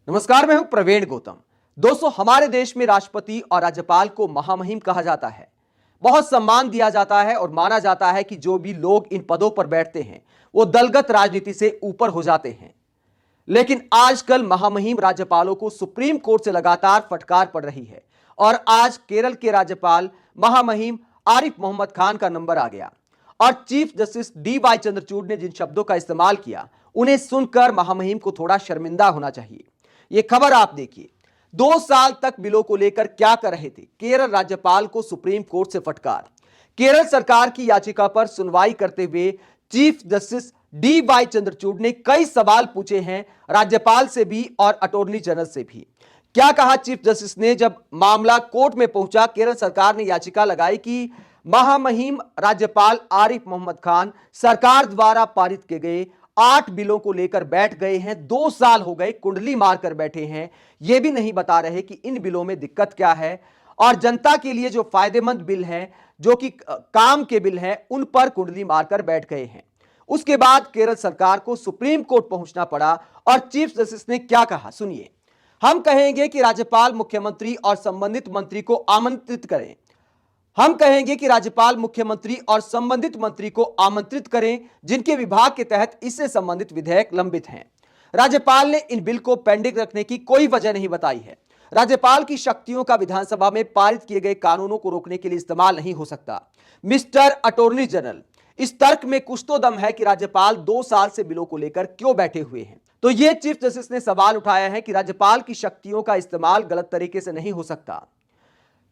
नमस्कार, मैं हूं प्रवीण गौतम। दोस्तों, हमारे देश में राष्ट्रपति और राज्यपाल को महामहिम कहा जाता है। बहुत सम्मान दिया जाता है और माना जाता है कि जो भी लोग इन पदों पर बैठते हैं वो दलगत राजनीति से ऊपर हो जाते हैं। लेकिन आजकल महामहिम राज्यपालों को सुप्रीम कोर्ट से लगातार फटकार पड़ रही है और आज केरल के राज्यपाल महामहिम आरिफ मोहम्मद खान का नंबर आ गया और chief justice D Y Chandrachud ने जिन शब्दों का इस्तेमाल किया उन्हें सुनकर महामहिम को थोड़ा शर्मिंदा होना चाहिए। यह खबर आप देखिए। 2 साल तक बिलों को लेकर क्या कर रहे थे केरल राज्यपाल को सुप्रीम कोर्ट से फटकार। केरल सरकार की याचिका पर सुनवाई करते हुए chief justice D Y Chandrachud ने कई सवाल पूछे हैं राज्यपाल से भी और अटॉर्नी जनरल से भी। क्या कहा चीफ जस्टिस ने जब मामला कोर्ट में पहुंचा? केरल सरकार ने याचिका लगाई कि महामहिम राज्यपाल आरिफ मोहम्मद खान सरकार द्वारा पारित किए गए 8 बिलों को लेकर बैठ गए हैं। 2 साल हो गए, कुंडली मारकर बैठे हैं। यह भी नहीं बता रहे कि इन बिलों में दिक्कत क्या है और जनता के लिए जो फायदेमंद बिल हैं, जो कि काम के बिल हैं, उन पर कुंडली मारकर बैठ गए हैं। उसके बाद केरल सरकार को सुप्रीम कोर्ट पहुंचना पड़ा और चीफ जस्टिस ने क्या कहा, सुनिए। हम कहेंगे कि राज्यपाल मुख्यमंत्री और संबंधित मंत्री को आमंत्रित करें। हम कहेंगे कि राज्यपाल मुख्यमंत्री और संबंधित मंत्री को आमंत्रित करें जिनके विभाग के तहत इससे संबंधित विधेयक लंबित हैं। राज्यपाल ने इन बिल को पेंडिंग रखने की कोई वजह नहीं बताई है। राज्यपाल की शक्तियों का विधानसभा में पारित किए गए कानूनों को रोकने के लिए इस्तेमाल नहीं हो सकता। मिस्टर अटॉर्नी जनरल, इस तर्क में कुछ तो दम है कि राज्यपाल 2 साल से बिलों को लेकर क्यों बैठे हुए हैं। तो यह चीफ जस्टिस ने सवाल उठाया है कि राज्यपाल की शक्तियों का इस्तेमाल गलत तरीके से नहीं हो सकता।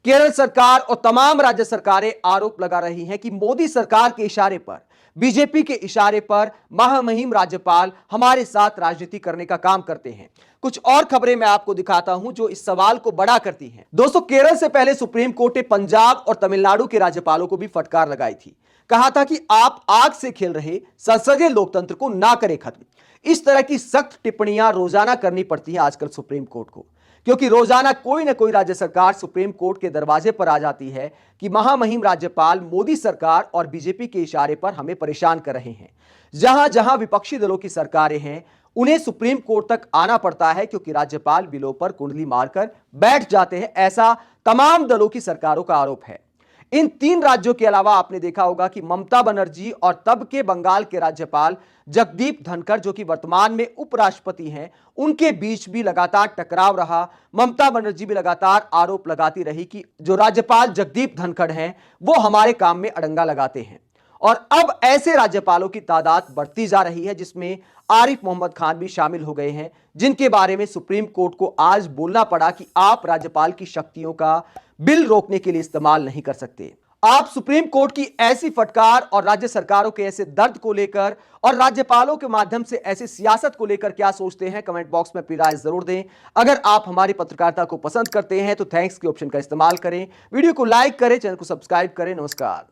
केरल सरकार और तमाम राज्य सरकारें आरोप लगा रही हैं कि मोदी सरकार के इशारे पर, बीजेपी के इशारे पर महामहिम राज्यपाल हमारे साथ राजनीति करने का काम करते हैं। कुछ और खबरें मैं आपको दिखाता हूं जो इस सवाल को बड़ा करती हैं। दोस्तों, केरल से पहले सुप्रीम कोर्ट ने पंजाब और तमिलनाडु के राज्यपालों को भी फटकार लगाई थी। कहा था कि आप आग से खेल रहे संसदीय लोकतंत्र को ना करें खत्म। इस तरह की सख्त टिप्पणियां रोजाना करनी पड़ती हैं आजकल सुप्रीम कोर्ट को, क्योंकि रोजाना कोई ना कोई राज्य सरकार सुप्रीम कोर्ट के दरवाजे पर आ जाती है कि महामहिम राज्यपाल मोदी सरकार और बीजेपी के इशारे पर हमें परेशान कर रहे हैं। जहां जहां विपक्षी दलों की सरकारें हैं उन्हें सुप्रीम कोर्ट तक आना पड़ता है क्योंकि राज्यपाल बिलों पर कुंडली मारकर बैठ जाते हैं। ऐसा तमाम दलों की सरकारों का आरोप है। इन 3 राज्यों के अलावा आपने देखा होगा कि ममता बनर्जी और तब के बंगाल के राज्यपाल जगदीप धनखड़, जो कि वर्तमान में उपराष्ट्रपति हैं, उनके बीच भी लगातार टकराव रहा। ममता बनर्जी भी लगातार आरोप लगाती रही कि जो राज्यपाल जगदीप धनखड़ हैं वो हमारे काम में अड़ंगा लगाते हैं। और अब ऐसे राज्यपालों की तादाद बढ़ती जा रही है जिसमें आरिफ मोहम्मद खान भी शामिल हो गए हैं, जिनके बारे में सुप्रीम कोर्ट को आज बोलना पड़ा कि आप राज्यपाल की शक्तियों का बिल रोकने के लिए इस्तेमाल नहीं कर सकते। आप सुप्रीम कोर्ट की ऐसी फटकार और राज्य सरकारों के ऐसे दर्द को लेकर और राज्यपालों के माध्यम से ऐसी सियासत को लेकर क्या सोचते हैं? कमेंट बॉक्स में अपनी राय जरूर दें। अगर आप हमारी पत्रकारिता को पसंद करते हैं तो थैंक्स के ऑप्शन का इस्तेमाल करें, वीडियो को लाइक करें, चैनल को सब्सक्राइब करें। नमस्कार।